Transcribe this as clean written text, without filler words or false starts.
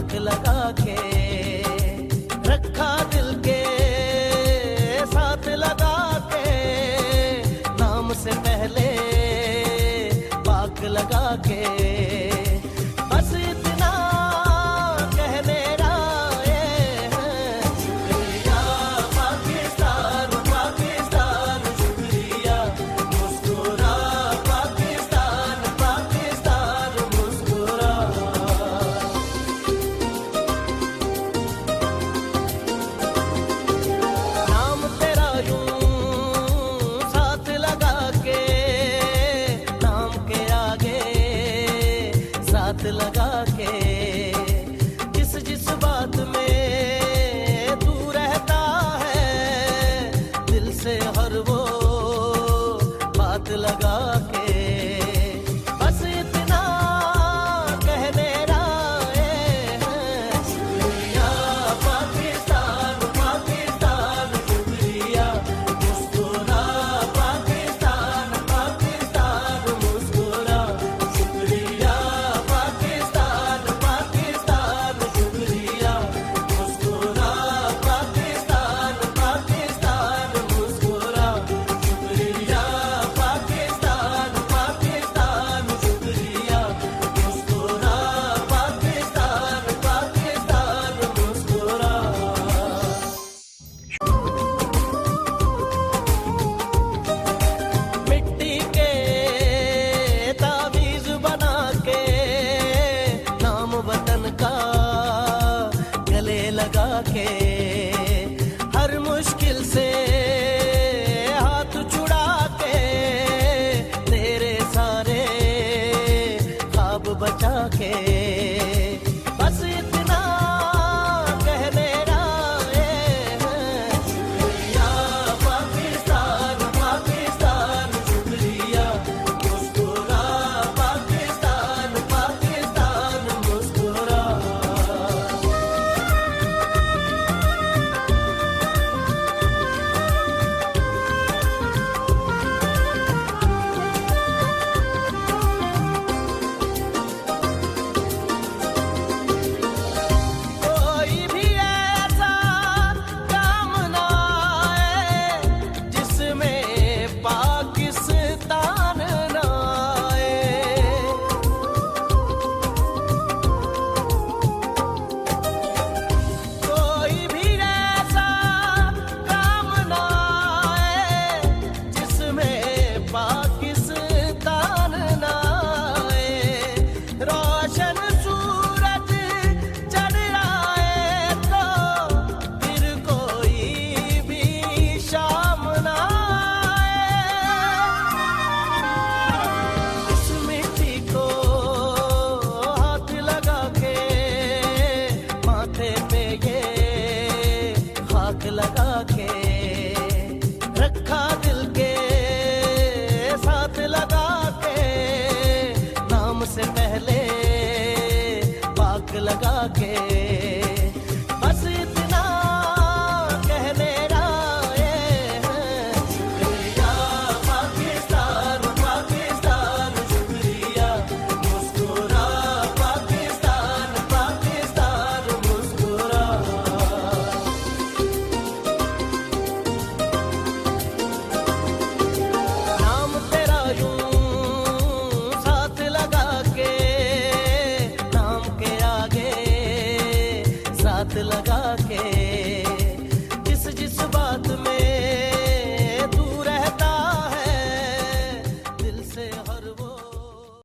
पाक लगा के रखा दिल के साथ लगा के, नाम से पहले पाक लगा के। बस इतना कहने आए हैं, शुक्रिया पाकिस्तान पाकिस्तान शुक्रिया, मुस्कुरा पाकिस्तान पाकिस्तान मुस्कुरा। नाम तेरा यूं साथ लगा के, नाम के आगे साथ लगा के, जिस जिस बात में तू रहता है, दिल से हर वो बात लगा के। बस इतना कहने आए हैं, शुक्रिया पाकिस्तान पाकिस्तान शुक्रिया, मुस्कुरा पाकिस्तान पाकिस्तान मुस्कुरा। शुक्रिया पाकिस्तान पाकिस्तान शुक्रिया, मुस्कुरा पाकिस्तान पाकिस्तान मुस्कुरा। शुक्रिया पाकिस्तान पाकिस्तान शुक्रिया, मुस्कुरा पाकिस्तान पाकिस्तान मुस्कुरा। मिट्टी के तावीज बना के, नाम वतन का गले लगा के, हर मुश्किल से हाथ छुड़ा के, तेरे सारे ख्वाब बचा के। बस इतना कहने आए हैं, शुक्रिया पाकिस्तान पाकिस्तान शुक्रिया, मुस्कुरा पाकिस्तान पाकिस्तान मुस्कुरा। कोई भी ऐसा काम ना आए जिसमें पाकिस्तान ना आए। कोई भी ऐसा काम ना आए जिसमें पाकिस्तान ना आए। रोशन सूरज चढ़ आए तो फिर कोई भी शाम ना आए। इस मिट्टी को हाथ लगा के, माथे पे ये खाक लगा के, रखा दिल के साथ लगा के, नाम से पहले पाक लगा के।